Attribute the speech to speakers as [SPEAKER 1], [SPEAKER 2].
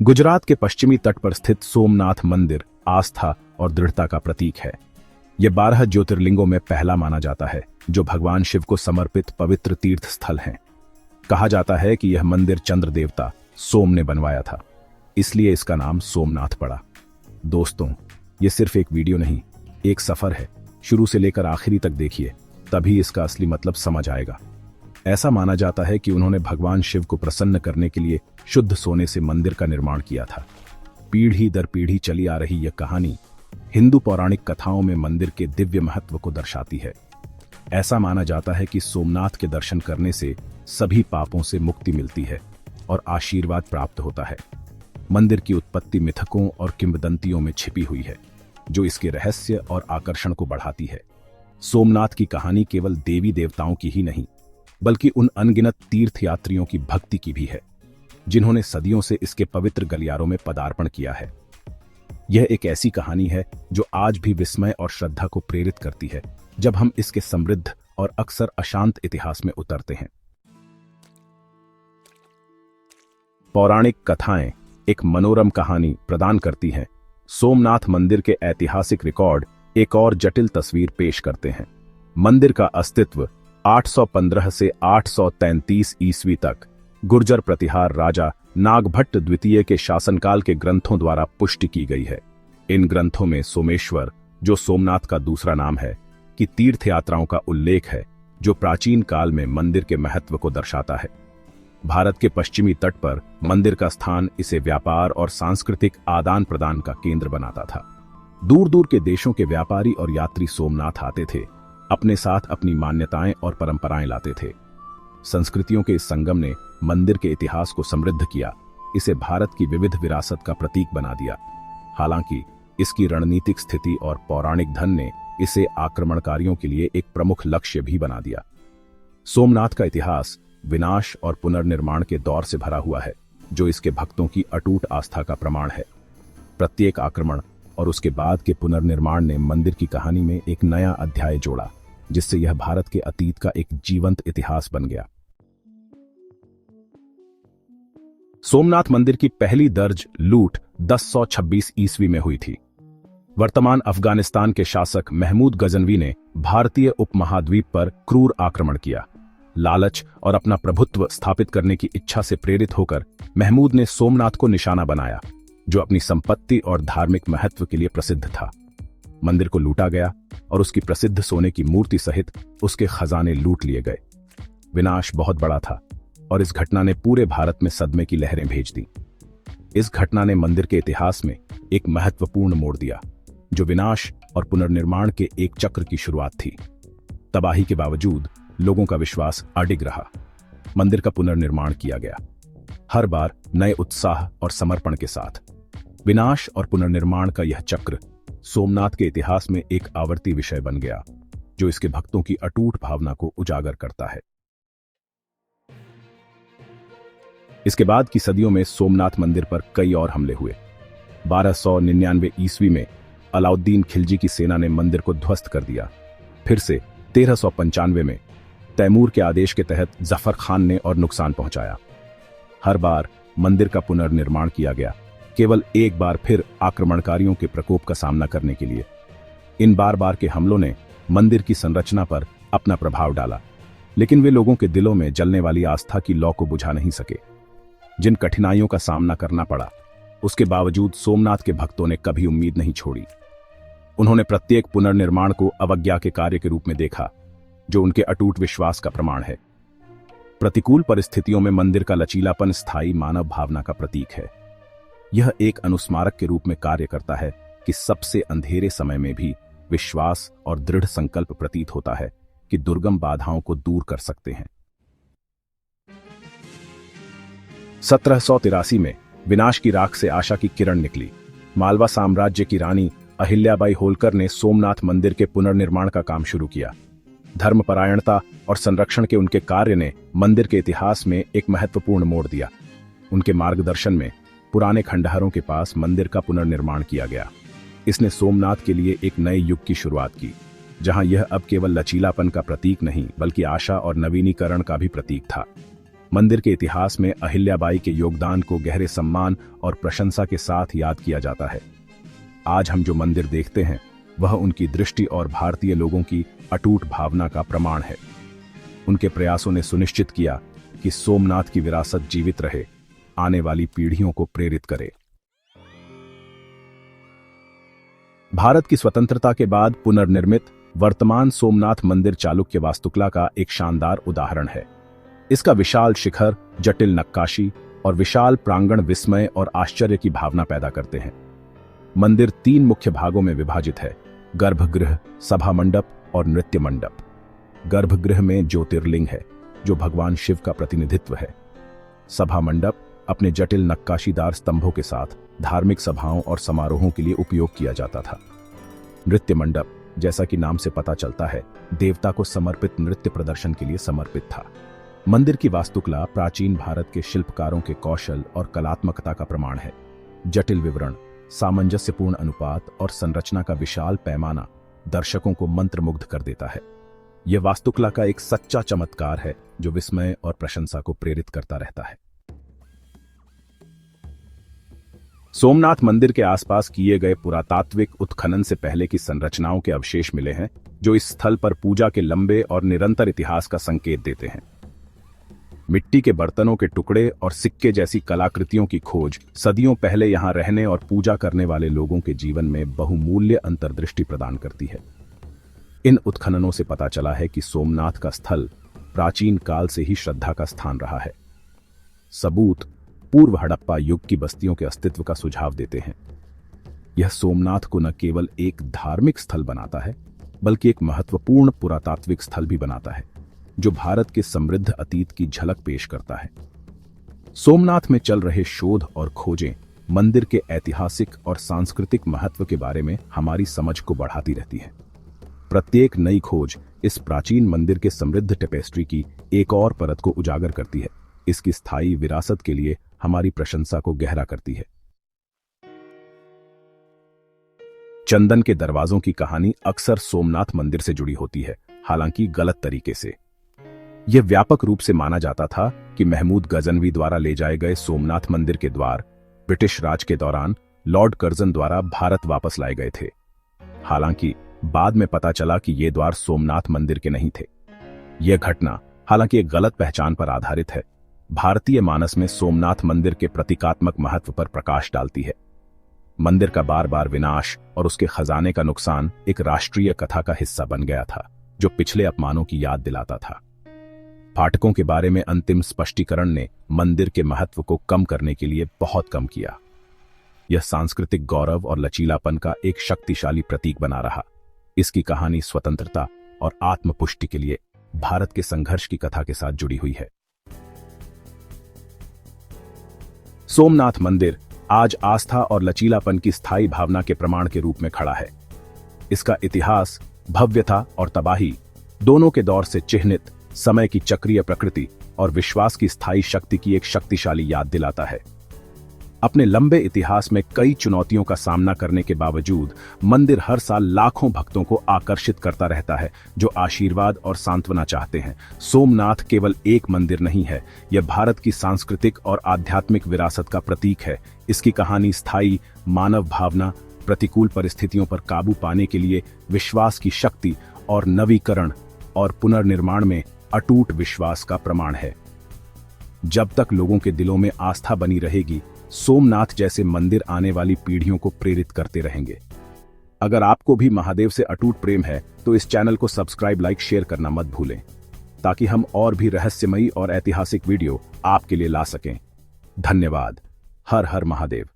[SPEAKER 1] गुजरात के पश्चिमी तट पर स्थित सोमनाथ मंदिर आस्था और दृढ़ता का प्रतीक है। यह 12 ज्योतिर्लिंगों में पहला माना जाता है, जो भगवान शिव को समर्पित पवित्र तीर्थ स्थल हैं। कहा जाता है कि यह मंदिर चंद्र देवता सोम ने बनवाया था, इसलिए इसका नाम सोमनाथ पड़ा। दोस्तों, यह सिर्फ एक वीडियो नहीं, एक सफर है। शुरू से लेकर आखिरी तक देखिए, तभी इसका असली मतलब समझ आएगा। ऐसा माना जाता है कि उन्होंने भगवान शिव को प्रसन्न करने के लिए शुद्ध सोने से मंदिर का निर्माण किया था। पीढ़ी दर पीढ़ी चली आ रही यह कहानी हिंदू पौराणिक कथाओं में मंदिर के दिव्य महत्व को दर्शाती है। ऐसा माना जाता है कि सोमनाथ के दर्शन करने से सभी पापों से मुक्ति मिलती है और आशीर्वाद प्राप्त होता है। मंदिर की उत्पत्ति मिथकों और किंवदंतियों में छिपी हुई है, जो इसके रहस्य और आकर्षण को बढ़ाती है। सोमनाथ की कहानी केवल देवी देवताओं की ही नहीं, बल्कि उन अनगिनत तीर्थयात्रियों की भक्ति की भी है, जिन्होंने सदियों से इसके पवित्र गलियारों में पदार्पण किया है। यह एक ऐसी कहानी है जो आज भी विस्मय और श्रद्धा को प्रेरित करती है, जब हम इसके समृद्ध और अक्सर अशांत इतिहास में उतरते हैं। पौराणिक कथाएं एक मनोरम कहानी प्रदान करती हैं। सोमनाथ मंदिर के ऐतिहासिक रिकॉर्ड एक और जटिल तस्वीर पेश करते हैं। मंदिर का अस्तित्व 815 से 833 ईस्वी तक गुर्जर प्रतिहार राजा नागभट्ट द्वितीय के शासनकाल के ग्रंथों द्वारा पुष्टि की गई है। इन ग्रंथों में सोमेश्वर, जो सोमनाथ का दूसरा नाम है, की तीर्थयात्राओं का उल्लेख है, जो प्राचीन काल में मंदिर के महत्व को दर्शाता है। भारत के पश्चिमी तट पर मंदिर का स्थान इसे व्यापार और सांस्कृतिक आदान प्रदान का केंद्र बनाता था। दूर दूर के देशों के व्यापारी और यात्री सोमनाथ आते थे, अपने साथ अपनी मान्यताएं और परंपराएं लाते थे। संस्कृतियों के इस संगम ने मंदिर के इतिहास को समृद्ध किया, इसे भारत की विविध विरासत का प्रतीक बना दिया। हालांकि इसकी रणनीतिक स्थिति और पौराणिक धन ने इसे आक्रमणकारियों के लिए एक प्रमुख लक्ष्य भी बना दिया। सोमनाथ का इतिहास विनाश और पुनर्निर्माण के दौर से भरा हुआ है, जो इसके भक्तों की अटूट आस्था का प्रमाण है। प्रत्येक आक्रमण और उसके बाद के पुनर्निर्माण ने मंदिर की कहानी में एक नया अध्याय जोड़ा, जिससे यह भारत के अतीत का एक जीवंत इतिहास बन गया। सोमनाथ मंदिर की पहली दर्ज लूट 1026 ईस्वी में हुई थी। वर्तमान अफगानिस्तान के शासक महमूद गजनवी ने भारतीय उपमहाद्वीप पर क्रूर आक्रमण किया। लालच और अपना प्रभुत्व स्थापित करने की इच्छा से प्रेरित होकर महमूद ने सोमनाथ को निशाना बनाया, जो अपनी संपत्ति और धार्मिक महत्व के लिए प्रसिद्ध था। मंदिर को लूटा गया और उसकी प्रसिद्ध सोने की मूर्ति सहित उसके खजाने लूट लिए गए। विनाश बहुत बड़ा था और इस घटना ने पूरे भारत में सदमे की लहरें भेज दी। इस घटना ने मंदिर के इतिहास में एक महत्वपूर्ण मोड़ दिया, जो विनाश और पुनर्निर्माण के एक चक्र की शुरुआत थी। तबाही के बावजूद लोगों का विश्वास अडिग रहा। मंदिर का पुनर्निर्माण किया गया, हर बार नए उत्साह और समर्पण के साथ। विनाश और पुनर्निर्माण का यह चक्र सोमनाथ के इतिहास में एक आवर्ती विषय बन गया, जो इसके भक्तों की अटूट भावना को उजागर करता है। इसके बाद की सदियों में सोमनाथ मंदिर पर कई और हमले हुए। 1299 ईस्वी में अलाउद्दीन खिलजी की सेना ने मंदिर को ध्वस्त कर दिया। फिर से 1395 में तैमूर के आदेश के तहत जफर खान ने और नुकसान पहुंचाया। हर बार मंदिर का पुनर्निर्माण किया गया, केवल एक बार फिर आक्रमणकारियों के प्रकोप का सामना करने के लिए। इन बार बार के हमलों ने मंदिर की संरचना पर अपना प्रभाव डाला, लेकिन वे लोगों के दिलों में जलने वाली आस्था की लौ को बुझा नहीं सके। जिन कठिनाइयों का सामना करना पड़ा, उसके बावजूद सोमनाथ के भक्तों ने कभी उम्मीद नहीं छोड़ी। उन्होंने प्रत्येक पुनर्निर्माण को अवज्ञा के कार्य के रूप में देखा, जो उनके अटूट विश्वास का प्रमाण है। प्रतिकूल परिस्थितियों में मंदिर का लचीलापन स्थायी मानव भावना का प्रतीक है। यह एक अनुस्मारक के रूप में कार्य करता है कि सबसे अंधेरे समय में भी विश्वास और दृढ़ संकल्प प्रतीत होता है कि दुर्गम बाधाओं को दूर कर सकते हैं। 1783 में विनाश की राख से आशा की किरण निकली। मालवा साम्राज्य की रानी अहिल्याबाई होलकर ने सोमनाथ मंदिर के पुनर्निर्माण का काम शुरू किया। धर्मपरायणता और संरक्षण के उनके कार्य ने मंदिर के इतिहास में एक महत्वपूर्ण मोड़ दिया। उनके मार्गदर्शन में पुराने खंडहरों के पास मंदिर का पुनर्निर्माण किया गया। इसने सोमनाथ के लिए एक नए युग की शुरुआत की, जहां यह अब केवल लचीलापन का प्रतीक नहीं, बल्कि आशा और नवीनीकरण का भी प्रतीक था। मंदिर के इतिहास में अहिल्याबाई के योगदान को गहरे सम्मान और प्रशंसा के साथ याद किया जाता है। आज हम जो मंदिर देखते हैं वह उनकी दृष्टि और भारतीय लोगों की अटूट भावना का प्रमाण है। उनके प्रयासों ने सुनिश्चित किया कि सोमनाथ की विरासत जीवित रहे, आने वाली पीढ़ियों को प्रेरित करे। भारत की स्वतंत्रता के बाद पुनर्निर्मित वर्तमान सोमनाथ मंदिर चालुक्य वास्तुकला का एक शानदार उदाहरण है। इसका विशाल शिखर, जटिल नक्काशी और विशाल प्रांगण विस्मय और आश्चर्य की भावना पैदा करते हैं। मंदिर 3 मुख्य भागों में विभाजित है: गर्भगृह, सभा मंडप और नृत्य मंडप। गर्भगृह में ज्योतिर्लिंग है जो भगवान शिव का प्रतिनिधित्व है। सभा मंडप अपने जटिल नक्काशीदार स्तंभों के साथ धार्मिक सभाओं और समारोहों के लिए उपयोग किया जाता था। नृत्य मंडप, जैसा कि नाम से पता चलता है, देवता को समर्पित नृत्य प्रदर्शन के लिए समर्पित था। मंदिर की वास्तुकला प्राचीन भारत के शिल्पकारों के कौशल और कलात्मकता का प्रमाण है। जटिल विवरण, सामंजस्यपूर्ण अनुपात और संरचना का विशाल पैमाना दर्शकों को मंत्रमुग्ध कर देता है। यह वास्तुकला का एक सच्चा चमत्कार है जो विस्मय और प्रशंसा को प्रेरित करता रहता है। सोमनाथ मंदिर के आसपास किए गए पुरातात्विक उत्खनन से पहले की संरचनाओं के अवशेष मिले हैं जो इस स्थल पर पूजा के लंबे और निरंतर इतिहास का संकेत देते हैं। मिट्टी के बर्तनों के टुकड़े और सिक्के जैसी कलाकृतियों की खोज सदियों पहले यहां रहने और पूजा करने वाले लोगों के जीवन में बहुमूल्य अंतर्दृष्टि प्रदान करती है। इन उत्खननों से पता चला है कि सोमनाथ का स्थल प्राचीन काल से ही श्रद्धा का स्थान रहा है। सबूत पूर्व हड़प्पा युग की बस्तियों के अस्तित्व का सुझाव देते हैं। यह सोमनाथ को न केवल एक धार्मिक स्थल बनाता है बल्कि एक महत्वपूर्ण पुरातात्विक स्थल भी बनाता है जो भारत के समृद्ध अतीत की झलक पेश करता है। सोमनाथ में चल रहे शोध और खोजें मंदिर के ऐतिहासिक और सांस्कृतिक महत्व के बारे में हमारी समझ को बढ़ाती रहती है। प्रत्येक नई खोज इस प्राचीन मंदिर के समृद्ध टेपेस्ट्री की एक और परत को उजागर करती है, इसकी स्थायी विरासत के लिए हमारी प्रशंसा को गहरा करती है। चंदन के दरवाजों की कहानी अक्सर सोमनाथ मंदिर से जुड़ी होती है, हालांकि गलत तरीके से। यह व्यापक रूप से माना जाता था कि महमूद गजनवी द्वारा ले जाए गए सोमनाथ मंदिर के द्वार ब्रिटिश राज के दौरान लॉर्ड कर्जन द्वारा भारत वापस लाए गए थे। हालांकि बाद में पता चला कि ये द्वार सोमनाथ मंदिर के नहीं थे। यह घटना, हालांकि एक गलत पहचान पर आधारित है, भारतीय मानस में सोमनाथ मंदिर के प्रतीकात्मक महत्व पर प्रकाश डालती है। मंदिर का बार बार विनाश और उसके खजाने का नुकसान एक राष्ट्रीय कथा का हिस्सा बन गया था जो पिछले अपमानों की याद दिलाता था। फाटकों के बारे में अंतिम स्पष्टीकरण ने मंदिर के महत्व को कम करने के लिए बहुत कम किया। यह सांस्कृतिक गौरव और लचीलापन का एक शक्तिशाली प्रतीक बना रहा। इसकी कहानी स्वतंत्रता और आत्मपुष्टि के लिए भारत के संघर्ष की कथा के साथ जुड़ी हुई है। सोमनाथ मंदिर आज आस्था और लचीलापन की स्थायी भावना के प्रमाण के रूप में खड़ा है। इसका इतिहास, भव्यता और तबाही दोनों के दौर से चिह्नित समय की चक्रीय प्रकृति और विश्वास की स्थायी शक्ति की एक शक्तिशाली याद दिलाता है। अपने लंबे इतिहास में कई चुनौतियों का सामना करने के बावजूद मंदिर हर साल लाखों भक्तों को आकर्षित करता रहता है जो आशीर्वाद और सांत्वना चाहते हैं। सोमनाथ केवल एक मंदिर नहीं है, यह भारत की सांस्कृतिक और आध्यात्मिक विरासत का प्रतीक है। इसकी कहानी स्थायी मानव भावना, प्रतिकूल परिस्थितियों पर काबू पाने के लिए विश्वास की शक्ति और नवीकरण और पुनर्निर्माण में अटूट विश्वास का प्रमाण है। जब तक लोगों के दिलों में आस्था बनी रहेगी, सोमनाथ जैसे मंदिर आने वाली पीढ़ियों को प्रेरित करते रहेंगे। अगर आपको भी महादेव से अटूट प्रेम है तो इस चैनल को सब्सक्राइब, लाइक, शेयर करना मत भूलें ताकि हम और भी रहस्यमयी और ऐतिहासिक वीडियो आपके लिए ला सकें। धन्यवाद। हर हर महादेव।